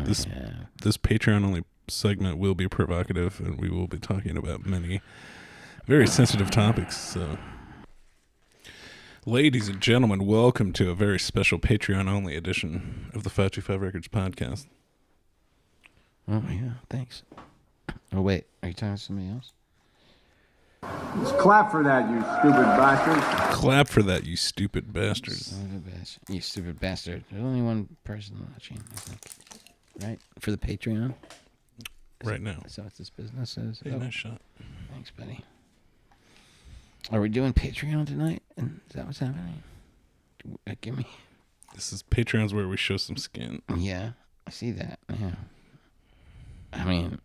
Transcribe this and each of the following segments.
This Patreon only segment will be provocative, and we will be talking about many very sensitive topics. So, ladies and gentlemen, welcome to a very special Patreon only edition of the 525 Records podcast. Oh yeah, thanks. Oh wait, are you talking to somebody else? Just clap for that, you stupid bastard. Clap for that, you stupid bastards. You stupid bastard. There's only one person watching, I think. Right? For the Patreon? Right now. Is that what this business is? Hey, nice shot. Thanks, buddy. Are we doing Patreon tonight? And is that what's happening? Give me. This is Patreon's where we show some skin. Yeah, I see that. Yeah. I mean,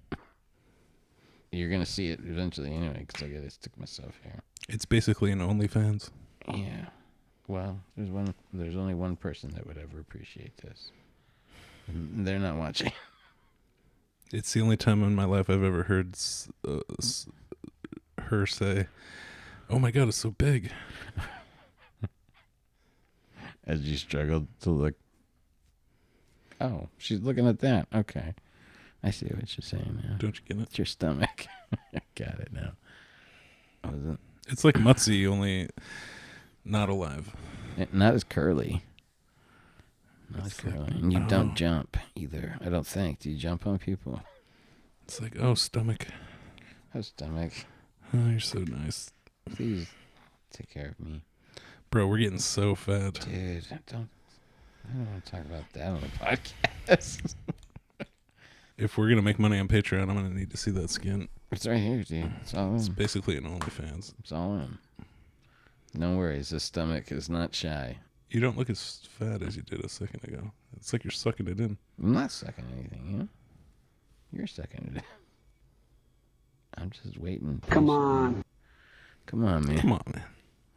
you're going to see it eventually anyway, because I got to stick myself here. It's basically an OnlyFans. Yeah. Well, there's only one person that would ever appreciate this. And they're not watching. It's the only time in my life I've ever heard her say, "Oh my God, it's so big." As you struggled to look. Oh, she's looking at that. Okay. I see what you're saying now. Don't you get it? It's your stomach. Got it now. Oh, is it? It's like Mutzi, only not alive. Not as curly. Not as curly. And you don't jump either, I don't think. Do you jump on people? It's like, oh, stomach. Oh, stomach. Oh, you're so nice. Please take care of me. Bro, we're getting so fat. Dude, I don't want to talk about that on the podcast. If we're going to make money on Patreon, I'm going to need to see that skin. It's right here, dude. It's all in. It's basically an OnlyFans. It's all in. No worries. The stomach is not shy. You don't look as fat as you did a second ago. It's like you're sucking it in. I'm not sucking anything, you know? You're sucking it in. I'm just waiting. Come on. Come on, man. Come on, man.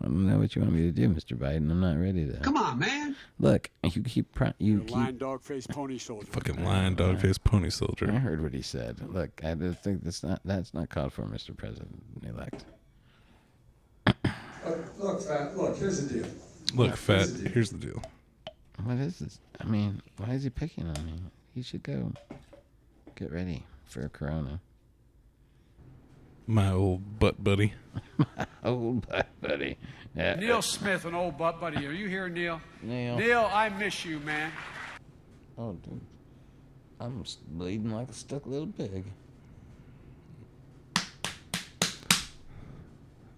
I don't know what you want me to do, Mr. Biden. I'm not ready to. Come on, man. Look, you keep. Lion, dog face, pony soldier. Fucking lion, dog face, pony I soldier. heard what he said. Look, I just think that's not called for, Mr. President-elect. Look, fat. Look, here's the deal. Look, fat, here's the deal. What is this? I mean, why is he picking on me? He should go get ready for a corona. My old butt buddy. Old butt buddy. Yeah. Neil Smith, an old butt buddy. Are you here, Neil? Neil. Neil, I miss you, man. Oh, dude. I'm bleeding like a stuck little pig.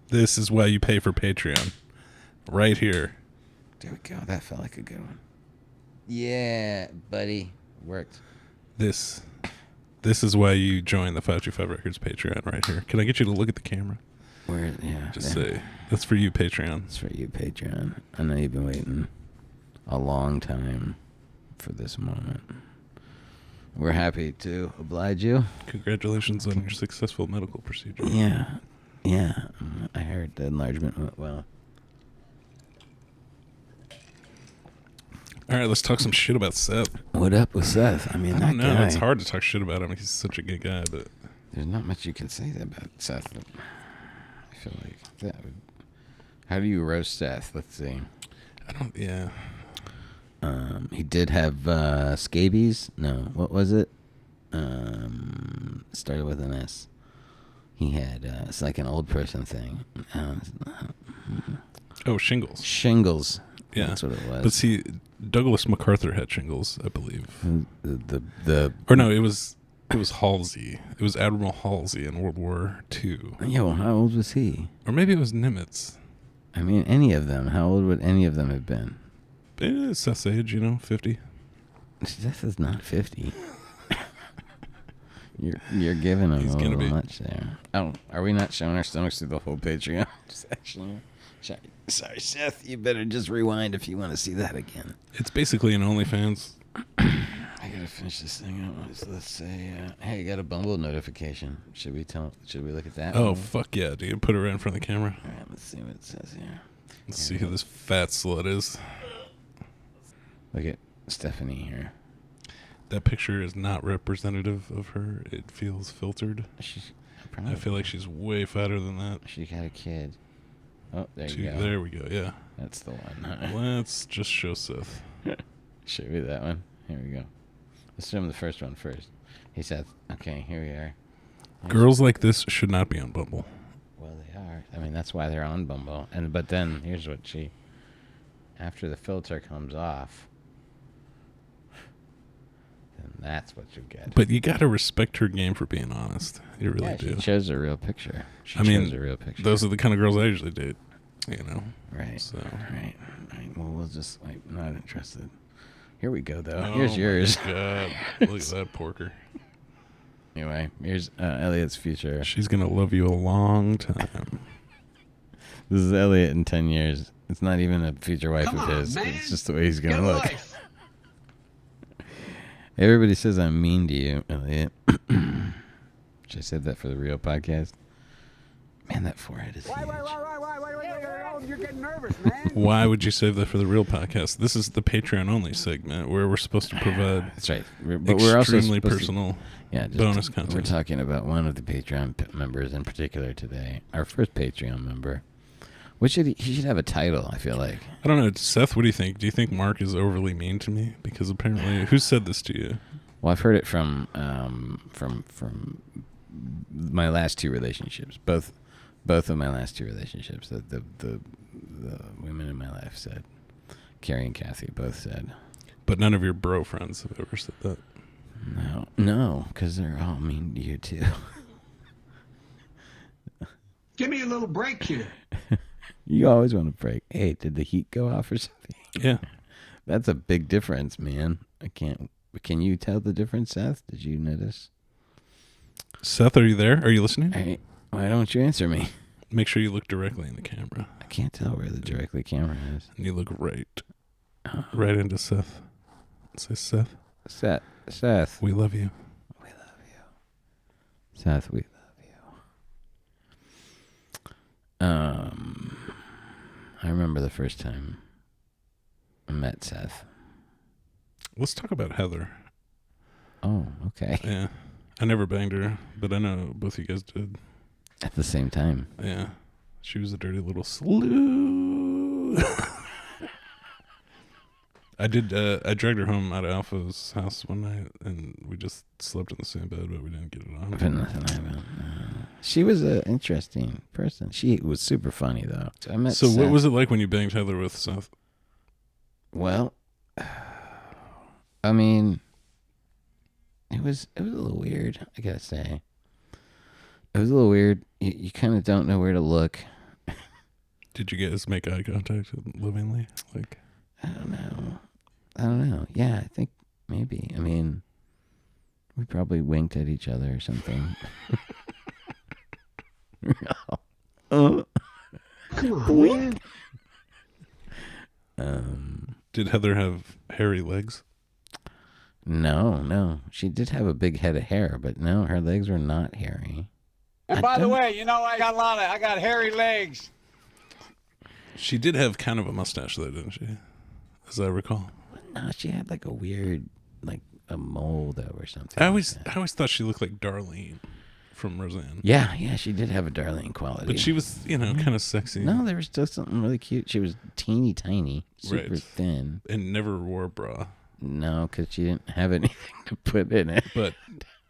This is why you pay for Patreon. Right here. There we go. That felt like a good one. Yeah, buddy. Worked. This is why you join the 525 Records Patreon right here. Can I get you to look at the camera? Where? Yeah. Just say, that's for you, Patreon. It's for you, Patreon. I know you've been waiting a long time for this moment. We're happy to oblige you. Congratulations on your successful medical procedure. Yeah. Yeah. I heard the enlargement went well. All right, let's talk some shit about Seth. What up with Seth? I mean, I don't know. guy. It's hard to talk shit about him. He's such a good guy, but There's not much you can say about Seth. I feel like that would. How do you roast Seth? Let's see. I don't. Yeah. He did have scabies. No, what was it? Started with an S. He had it's like an old person thing. Oh, shingles. Shingles. Yeah, That's what it was. But see, Douglas MacArthur had shingles, I believe. The Or no, it was Halsey. It was Admiral Halsey in World War II. Yeah, well, how old was he? Or maybe it was Nimitz. I mean, any of them. How old would any of them have been? Seth's age, 50. Seth is not 50. You're giving him He's a gonna little be. much there. Oh, are we not showing our stomachs through the whole Patreon section? Sorry, Seth. You better just rewind if you want to see that again. It's basically an OnlyFans. I gotta finish this thing out. So let's say, hey, you got a Bumble notification. Should we look at that? Oh, one? fuck yeah, dude. Put it right in front of the camera. All right, let's see what it says here. Let's see who this fat slut is. Look at Stephanie here. That picture is not representative of her. It feels filtered. I feel like she's way fatter than that. She got a kid. Oh, there you go. There we go, yeah. That's the one. Let's just show Seth. Show me that one. Here we go. Assume the first one first. He said, okay, here we are. Girls like this should not be on Bumble. Well, they are. I mean, that's why they're on Bumble. But then, here's what after the filter comes off, then that's what you get. But you got to respect her game for being honest. You really do. She shows a real picture. Those are the kind of girls I usually date, you know. Right. So. Right. Well, we'll just, not interested. Here we go, though. Oh, Here's yours. God. Look at that porker. Anyway, here's Elliot's future. She's going to love you a long time. This is Elliot in 10 years. It's not even a future wife of his. Man. It's just the way he's going to look. Everybody says I'm mean to you, Elliot. Should I say that for the real podcast? Man, that forehead is huge. You're getting nervous, man. Why would you save that for the real podcast? This is the Patreon only segment where we're supposed to provide That's right. But we're also extremely personal bonus content. We're talking about one of the Patreon members in particular today. Our first Patreon member. He should have a title, I feel like. I don't know. Seth, what do you think? Do you think Mark is overly mean to me? Because apparently, who said this to you? Well, I've heard it from my last two relationships. Both of my last two relationships. The women in my life said. Carrie and Kathy both said. But none of your bro friends have ever said that. No, because they're all mean to you too. Give me a little break here. You always want to break. Hey, did the heat go off or something? Yeah. That's a big difference, man. Can you tell the difference, Seth? Did you notice? Seth, are you there? Are you listening? Hey, why don't you answer me? Make sure you look directly in the camera. I can't tell where the directly camera is. And you look right into Seth. Say, Seth. Seth. We love you. We love you. Seth, we love you. I remember the first time I met Seth. Let's talk about Heather. Oh, okay. Yeah. I never banged her, but I know both of you guys did. At the same time. Yeah. She was a dirty little slew. I dragged her home out of Alpha's house one night, and we just slept in the same bed, but we didn't get it on. But nothing happened. She was an interesting person. She was super funny, though. So I met Seth. What was it like when you banged Heather with Seth? Well, I mean, it was a little weird, I gotta say. It was a little weird. You kind of don't know where to look. Did you guys make eye contact lovingly? I don't know. Yeah, I think maybe. I mean, we probably winked at each other or something. Come on, man. Did Heather have hairy legs? No. She did have a big head of hair, but no, her legs were not hairy. And by the way, I got hairy legs. She did have kind of a mustache, though, didn't she? As I recall. No, she had like a weird, like a mole though, or something. I always thought she looked like Darlene from Roseanne. Yeah, she did have a Darlene quality. But she was, kind of sexy. No, there was still something really cute. She was teeny tiny, super Right. thin, and never wore a bra. No, because she didn't have anything to put in it. But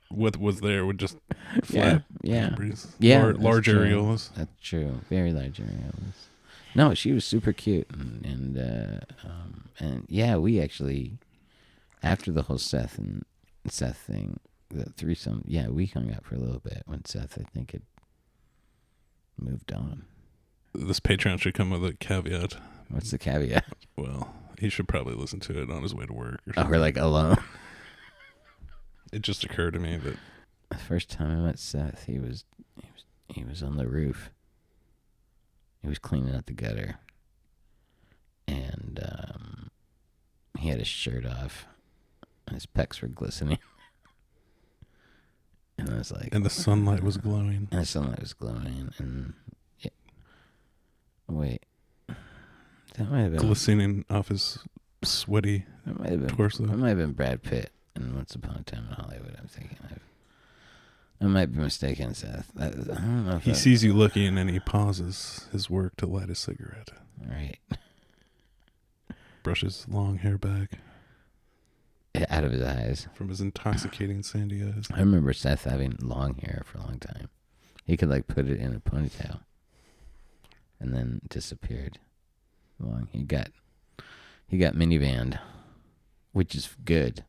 what was there would just flat. Yeah. Large true. areolas. That's true. Very large areolas. No, she was super cute, and yeah, we actually, after the whole Seth thing, the threesome, yeah, we hung out for a little bit when Seth, I think, had moved on. This Patreon should come with a caveat. What's the caveat? Well, he should probably listen to it on his way to work. Or Oh, something. we're like alone. It just occurred to me that The first time I met Seth, he was on the roof. He was cleaning out the gutter, and he had his shirt off, and his pecs were glistening. And I was like, and the sunlight was glowing. And the sunlight was glowing, and wait, that might have been Glistening off his sweaty torso. That might have been Brad Pitt in Once Upon a Time in Hollywood. I'm thinking I might be mistaken, Seth. I don't know if He sees you looking, and then he pauses his work to light a cigarette. Right. Brushes long hair back. out of his eyes. From his intoxicating sandy eyes. I remember Seth having long hair for a long time. He could like put it in a ponytail and then disappeared. Long. He got minivanned, which is good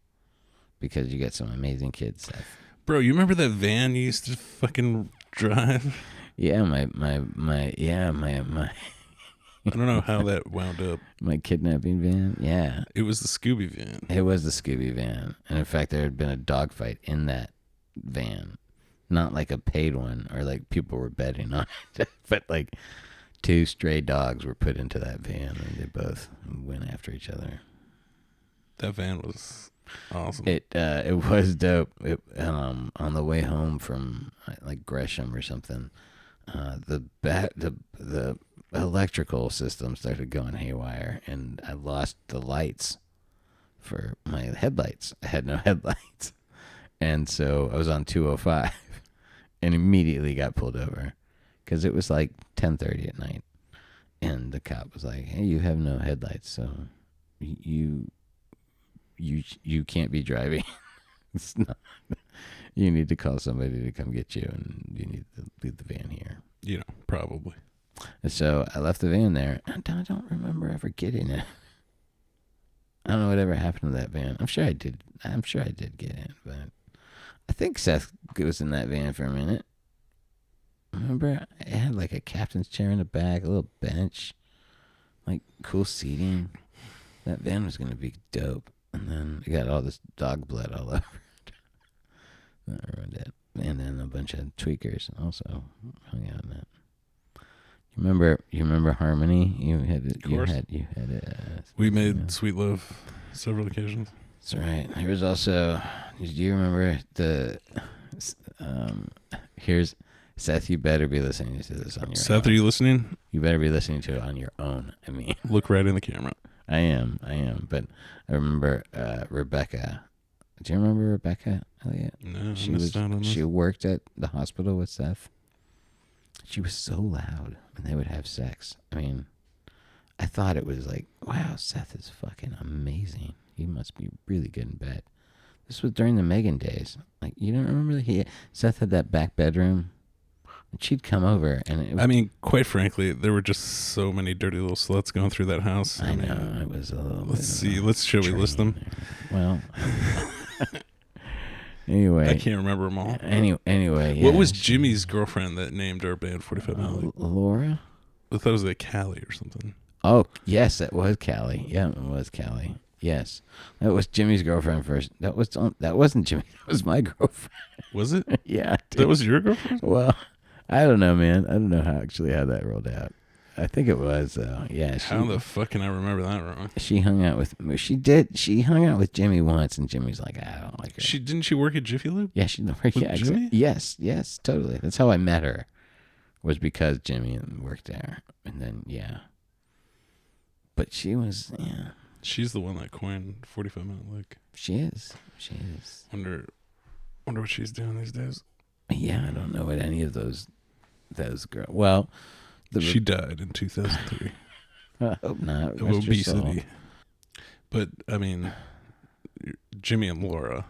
because you got some amazing kids, Seth. Bro, you remember that van you used to fucking drive? Yeah, my I don't know how that wound up. my kidnapping van. Yeah, It was the Scooby van. it was the Scooby van, and in fact, there had been a dogfight in that van, not like a paid one or like people were betting on it, but like 2 stray dogs were put into that van, and they both went after each other. That van was awesome. It was dope. On the way home from like Gresham or something, the electrical system started going haywire, and I lost the lights for my headlights. I had no headlights, and so I was on 205, and immediately got pulled over because it was like 10:30 at night, and the cop was like, "Hey, you have no headlights, so you can't be driving. It's not, you need to call somebody to come get you, and you need to leave the van here." You know, probably. And so I left the van there. And I don't remember ever getting it. I don't know whatever happened to that van. I'm sure I did get it, but I think Seth was in that van for a minute. Remember, it had like a captain's chair in the back, a little bench, like cool seating. That van was gonna be dope. And then it got all this dog blood all over it. That ruined it. And then a bunch of tweakers also hung out in that. You remember Harmony? You had it. We made Sweet Love several occasions. That's right. There was also. Do you remember the? Here's Seth. You better be listening to this on your own. Seth, are you listening? You better be listening to it on your own. I mean, Look right in the camera. I am. But I remember Rebecca. Do you remember Rebecca Elliott? No, She worked at the hospital with Seth. She was so loud when they would have sex. I mean, I thought it was like, wow, Seth is fucking amazing. He must be really good in bed. This was during the Megan days. Like, you don't remember that Seth had that back bedroom? And she'd come over, and I mean, quite frankly, there were just so many dirty little sluts going through that house. I know, it was a little. Let's see. Shall we list them? Well, anyway, I can't remember them all. Anyway, yeah. What was Jimmy's girlfriend that named our band 45 Minute? Laura? I thought it was like Callie or something. Oh, yes, it was Callie. Yeah, it was Callie. Yes, that was Jimmy's girlfriend first. That wasn't Jimmy. That was my girlfriend. Was it? Yeah, That was your girlfriend? Well, I don't know, man. I don't know how that rolled out. I think it was. Yeah. How the fuck can I remember that wrong? She hung out with. She did. She hung out with Jimmy once, and Jimmy's like, I don't like her. Didn't she work at Jiffy Lube? Yeah, she worked. Yeah, Jimmy? Yes, totally. That's how I met her. Was because Jimmy worked there, and then yeah. But she was, yeah. She's the one that coined 45 Minute Lick. She is. Wonder what she's doing these days. Yeah, I don't know what any of those girls. Well, she died in 2003. I hope not. Of obesity. But I mean, Jimmy and Laura,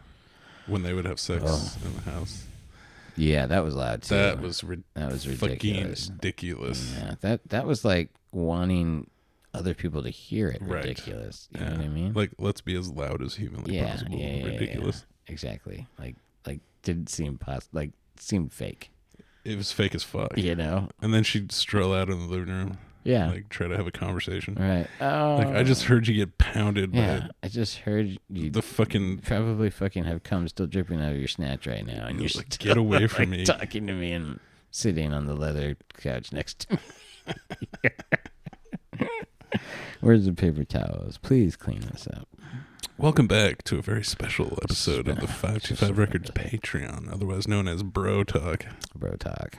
when they would have sex in the house. Yeah, that was loud too. That was ridiculous. Ridiculous. Yeah, that was like wanting other people to hear it. Ridiculous. Right. You know what I mean? Like, let's be as loud as humanly possible. Yeah, ridiculous. Yeah. Exactly. Like didn't seem seemed fake. It was fake as fuck. You know? And then she'd stroll out in the living room. Yeah. Like, try to have a conversation. Right. Oh. Like, I just heard you get pounded by... I just heard you... The fucking... Probably fucking have cum still dripping out of your snatch right now. And you're like, still, get away from me. Talking to me and sitting on the leather couch next to me. Where's the paper towels? Please clean this up. Welcome back to a very special episode of the 525 Records Patreon, otherwise known as Bro Talk. Bro Talk.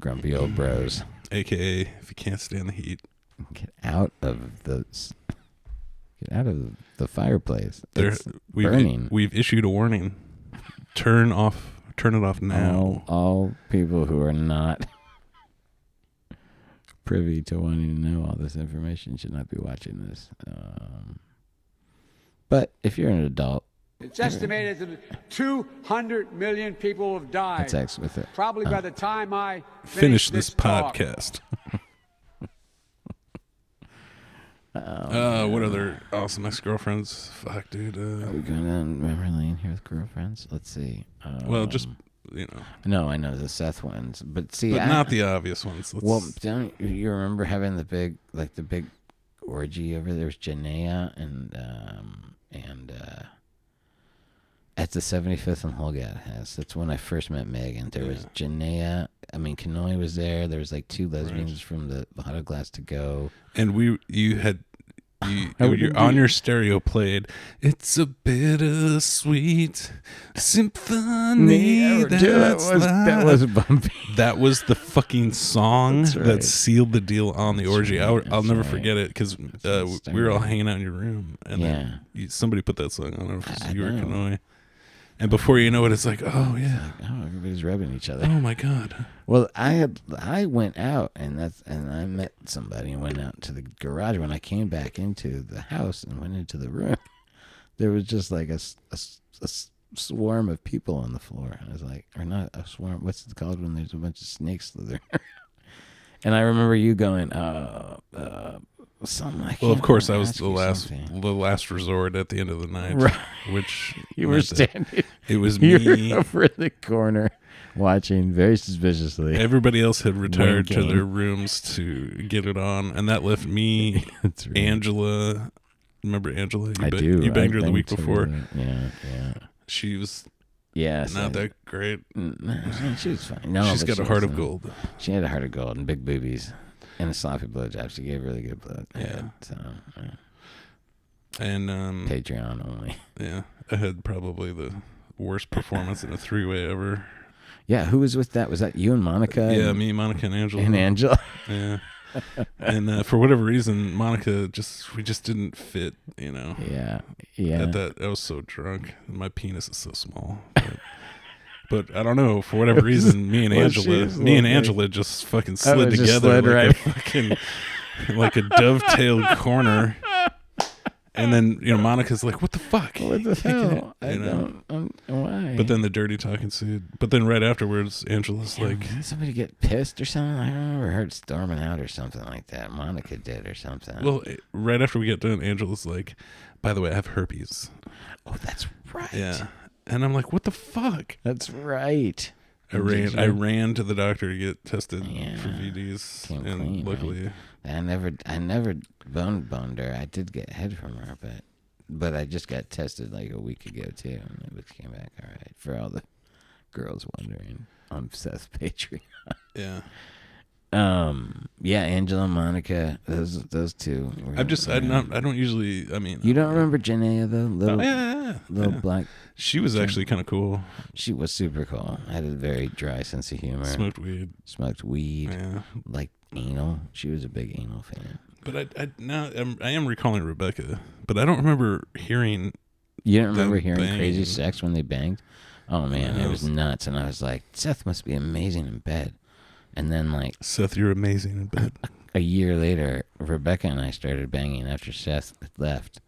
Grumpy old bros. AKA, if you can't stand the heat. Get out of the fireplace. It's burning. We've issued a warning. Turn it off now. All people who are not privy to wanting to know all this information should not be watching this. But if you're an adult, It's estimated that 200 million people have died. that's X with it. Probably by the time I Finish this talk. podcast. What other awesome ex-girlfriends? Fuck, dude. Are we going down memory lane here with girlfriends? Let's see. Well, just, you know. No, I know the Seth ones, but see, But not the obvious ones. Well, don't you remember having the big orgy over there? Was Janaea and at the 75th and Holgat House. That's when I first met Megan. There was Janaea. I mean, Kanoi was there. There was like two lesbians from the Hot Glass to Go. And on your stereo played, "It's a bittersweet symphony." That was bumpy. That was the fucking song That's right. that sealed the deal on the orgy. I'll never right. forget it because we were all hanging out in your room, and then somebody put that song on. I don't know if it was you or Kanoi. And before you know it, it's like, oh yeah, everybody's rubbing each other. oh my god. Well, I went out and I met somebody and went out to the garage. When I came back into the house and went into the room, there was just like a swarm of people on the floor. I was like, or not a swarm. What's it called when there's a bunch of snakes slithering? And I remember you going, something like. Well, of course, I was the last resort at the end of the night, right. Which you were standing. It was you me were over in the corner, watching very suspiciously. Everybody else had retired winking. to their rooms to get it on, and that left me, That's right. Angela. Remember Angela? I do. You banged her the banged week before. Yeah. She was Yes, not that great. She was fine. No, She's got a heart of gold. She had a heart of gold and big boobies and a sloppy blowjob. She gave really good blood. Yeah. So, And Patreon only. Yeah, I had probably the worst performance in a three-way ever. Yeah, who was with that? Was that you and Monica? Yeah, me, Monica, and Angela. And Angela. Yeah. And for whatever reason, Monica we just didn't fit, you know. Yeah. I was so drunk. My penis is so small. But I don't know, for whatever reason, me and Angela just fucking slid together like a fucking like a dovetailed corner. And then, you know, Monica's like, what the fuck? What the hell? I don't, why? But then the dirty talk ensued. But then right afterwards, Angela's like... Didn't somebody get pissed or something? I don't remember her storming out or something like that. Monica did or something. Well, right after we get done, Angela's like, by the way, I have herpes. Oh, that's right. Yeah. And I'm like, what the fuck? That's right. I ran to the doctor to get tested for VDs. Came and clean, luckily... right? I never boned her. I did get head from her, but I just got tested like a week ago too, and it came back all right. For all the girls wondering on Seth's Patreon. Yeah. Yeah, Angela, Monica, those two. I don't usually. I mean, you don't remember Janaea though? Little black. She was actually kind of cool. She was super cool. Had a very dry sense of humor. Smoked weed. Yeah. Like anal. She was a big anal fan. But I am recalling Rebecca, but I don't remember hearing. You don't remember hearing bang. Crazy Sex when they banged? Oh man, it was nuts. And I was like, Seth must be amazing in bed. And then like Seth, you're amazing in bed. A year later, Rebecca and I started banging after Seth left.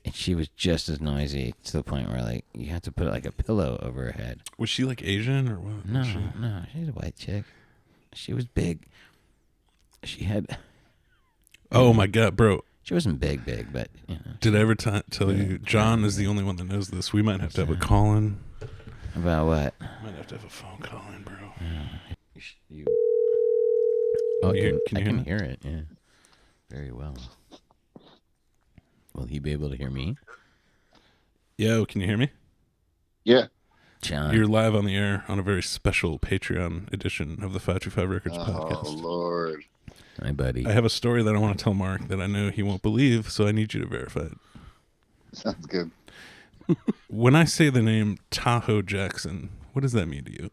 And she was just as noisy to the point where like you had to put like a pillow over her head. Was she like Asian or what? No, she's a white chick. She was big. She had. Oh my god, bro! She wasn't big, but you know. Did I ever tell you? John is the only one that knows this. We might have to have a call in. About what? Might have to have a phone call in, bro. You. Oh, I can hear it. Yeah, very well. Will he be able to hear me? Yo, can you hear me? Yeah. John. You're live on the air on a very special Patreon edition of the 525 Records podcast. Oh, Lord. Hi, buddy. I have a story that I want to tell Mark that I know he won't believe, so I need you to verify it. Sounds good. When I say the name Tahoe Jackson, what does that mean to you?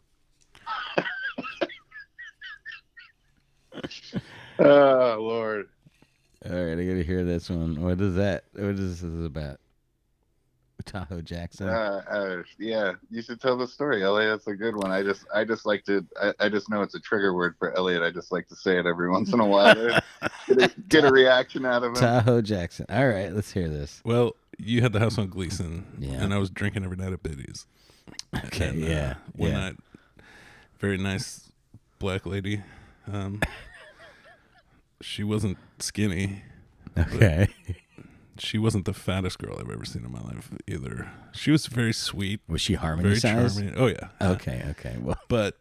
Oh, Lord. All right, I got to hear this one. What is that? What is this about? Tahoe Jackson. Yeah, you should tell the story, Elliot. That's a good one. I just like to. I just know it's a trigger word for Elliot. I just like to say it every once in a while. Get a reaction out of him. Tahoe Jackson. All right, let's hear this. Well, you had the house on Gleason, Yeah. and I was drinking every night at Biddy's. Okay, And, one night, very nice black lady. She wasn't skinny. Okay. She wasn't the fattest girl I've ever seen in my life either. She was very sweet. Was she Very harmony size? charming. Oh, yeah. Okay. Well. But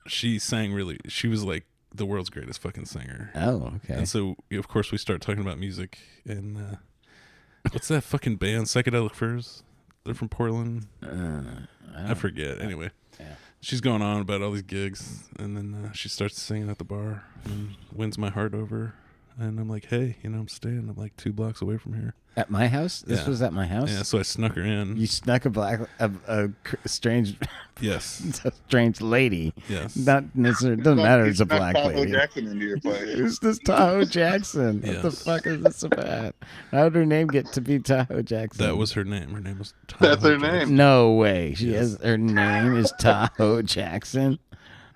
she sang really, she was like the world's greatest fucking singer. Oh, okay. And so, of course, we start talking about music. And what's that fucking band, Psychedelic Furs? They're from Portland. I forget. Anyway, she's going on about all these gigs. And then she starts singing at the bar and wins my heart over. And I'm like, hey, I'm staying. I'm like 2 blocks away from here. At my house? This was at my house? Yeah, so I snuck her in. You snuck a strange, Yes. a strange lady. Yes. Not necessarily. Doesn't matter. It's a black Tahoe lady. Jackson into your place. Who's this Tahoe Jackson? What the Yes. fuck is this about? How did her name get to be Tahoe Jackson? That was her name. Her name was Tahoe. That's her Jackson. name. No way. She has her name is Tahoe Jackson.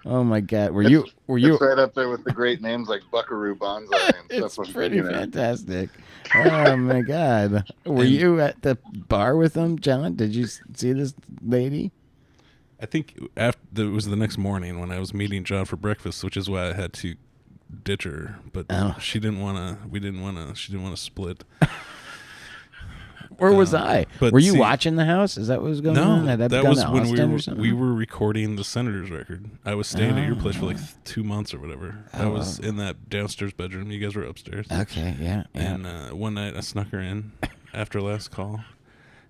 Oh my God. Were you? It's right up there with the great names like Buckaroo Banzai and It's stuff. pretty fantastic. Oh my God. Were you at the bar with them, John? Did you see this lady? I think it was the next morning when I was meeting John for breakfast, which is why I had to ditch her. But she didn't want to. She didn't want to split. Where was I? but Were you see- watching the house? Is that what was going on? No, Had that gone was to when Austin or we something? were recording the Senators record. I was staying at your place for like 2 months or whatever. I was in that downstairs bedroom. You guys were upstairs. Okay, yeah. And one night I snuck her in after last call.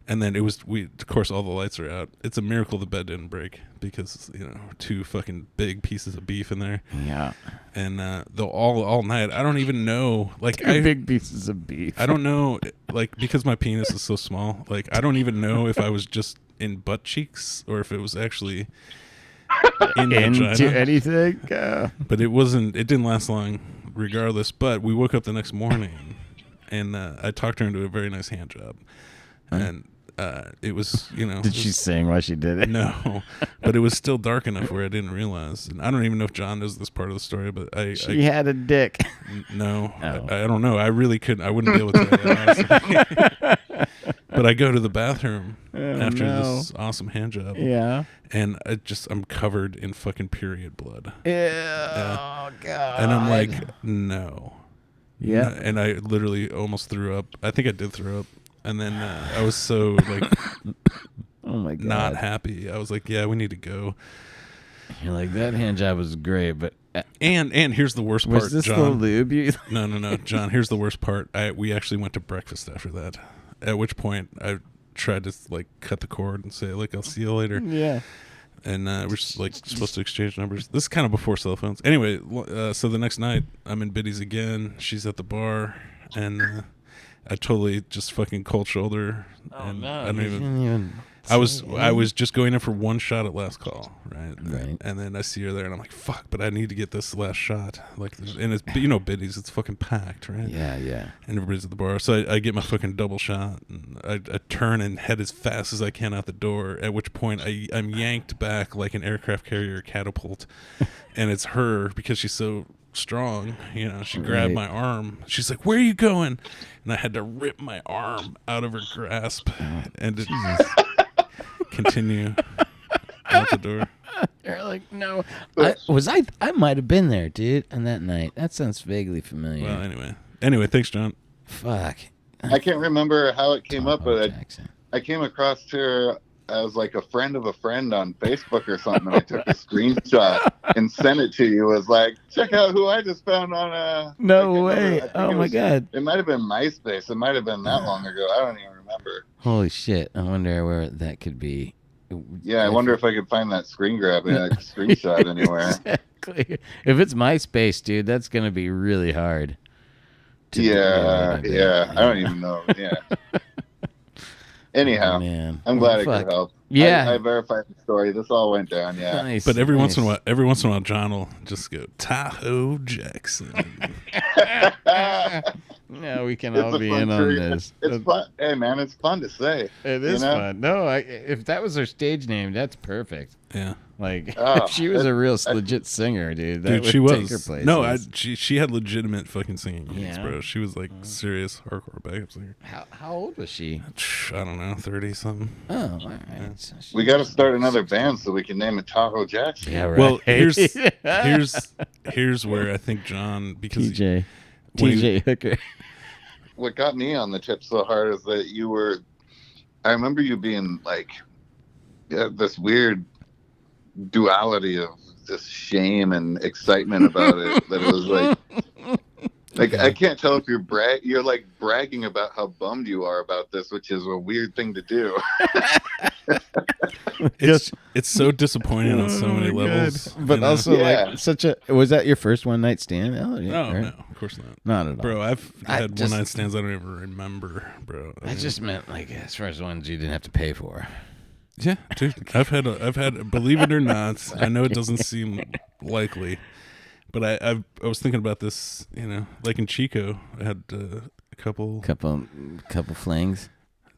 And then of course, all the lights are out. It's a miracle the bed didn't break because, 2 fucking big pieces of beef in there. Yeah. And all night, I don't even know. Like, Big pieces of beef. I don't know, like, because my penis is so small, like, I don't even know if I was just in butt cheeks or if it was actually in Into vagina. anything? But it didn't last long regardless. But we woke up the next morning and I talked her into a very nice hand job. And it was, Did she sing while she did it? No, but it was still dark enough where I didn't realize. And I don't even know if John knows this part of the story, but She had a dick. No, Oh. I don't know. I really couldn't. I wouldn't be able to tell you, honestly. But I go to the bathroom after this awesome hand job. Yeah. And I'm covered in fucking period blood. Oh, God. And I'm like, no. Yeah. And I literally almost threw up. I think I did throw up. And then I was so like, oh my God, not happy. I was like, yeah, we need to go. You're like, that hand job was great, but And here's the worst part, was this John. the lube? No, John. Here's the worst part. We actually went to breakfast after that. At which point I tried to like cut the cord and say, "Look, I'll see you later." Yeah. And we're just, like supposed to exchange numbers. This is kind of before cell phones. Anyway, so the next night I'm in Biddy's again. She's at the bar, and I totally just fucking cold shoulder. Oh and no! I don't even. I was just going in for one shot at last call, right? Right. And then I see her there, and I'm like, "Fuck!" But I need to get this last shot. Like, and it's Biddy's, it's fucking packed, right? Yeah, yeah. And everybody's at the bar, so I get my fucking double shot, and I turn and head as fast as I can out the door. At which point I'm yanked back like an aircraft carrier catapult, and it's her because she's so strong. She grabbed my arm. She's like, "Where are you going?" And I had to rip my arm out of her grasp and continue out the door. You're like, no. I might have been there, dude, on that night. That sounds vaguely familiar. Well, anyway, thanks, John. Fuck. I can't remember how it came up, but Jackson. I came across her as like a friend of a friend on Facebook or something. And I took a screenshot and sent it to you. It was like, check out who I just found on No way. Oh my God. It might have been MySpace. It might have been that long ago. I don't even remember. Holy shit. I wonder where that could be. Yeah, I wonder if I could find that screen grab, screenshot anywhere. Exactly. If it's MySpace, dude, that's going to be really hard. Yeah. I don't even know. Yeah. Anyhow, man. I'm glad I could help. Yeah. I verified the story. This all went down. Yeah. Nice. But every once in a while, John will just go Tahoe Jackson. Now we can all be in on this. It's fun. Hey, man, it's fun to say. It is fun. No, if that was her stage name, that's perfect. Yeah. Like, if she was a real legit singer, dude, that would she take was. her place. No, she had legitimate fucking singing gigs, Yeah. bro. She was like serious hardcore backup singer. How old was she? I don't know, 30 something. Oh, all right. Yeah. So We got to start another band so we can name it Tahoe Jackson. Yeah, right. Well, here's where I think John, because TJ Hooker. What got me on the tip so hard is that I remember you being like, this weird duality of just shame and excitement about it. That it was like I can't tell if you're like bragging about how bummed you are about this, which is a weird thing to do. It's so disappointing on so many levels, but also like such a. Was that your first one night stand? Oh, yeah, no, right? no, of course not. Not at all, bro. I've had one night stands I don't even remember, bro. I just meant like as far as ones you didn't have to pay for. Yeah, dude. I've had. Believe it or not, I know it doesn't seem likely, but I was thinking about this. You know, like in Chico, I had a couple flings.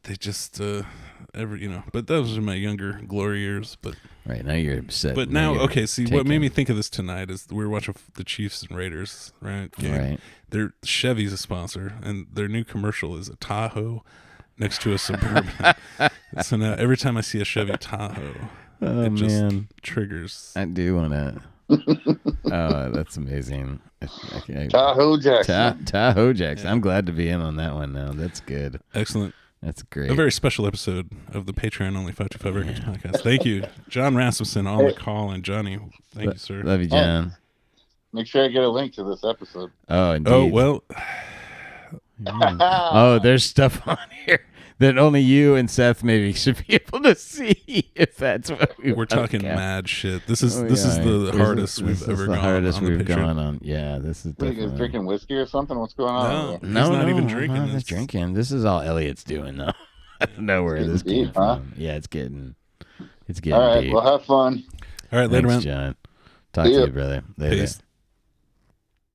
They just but those are my younger glory years. But right now you're upset. But now, okay. See, what made me think of this tonight is we were watching the Chiefs and Raiders, right? Right. Chevy's a sponsor, and their new commercial is a Tahoe next to a Suburban. So now every time I see a Chevy Tahoe, it just triggers. I do want that. Oh, that's amazing. Tahoe Jackson. Tahoe Jackson. I'm glad to be in on that one now. That's good. Excellent. That's great. A very special episode of the Patreon Only 525 Records podcast. Thank you, John Rasmussen, on the call, and Johnny. Thank you, sir. Love you, John. Make sure I get a link to this episode. Oh, indeed. Oh, well. Oh, there's stuff on here that only you and Seth maybe should be able to see if that's what we're talking mad shit. This is the hardest we've ever gone on. Hardest we've gone on. Yeah, this is definitely. You guys drinking whiskey or something? What's going on? No, he's not even drinking. I'm not drinking. This is all Elliot's doing though. I don't know where this came from. Yeah, it's getting all right, deep. well, have fun. All right, later, man. John. Talk to you, brother. Later. Peace.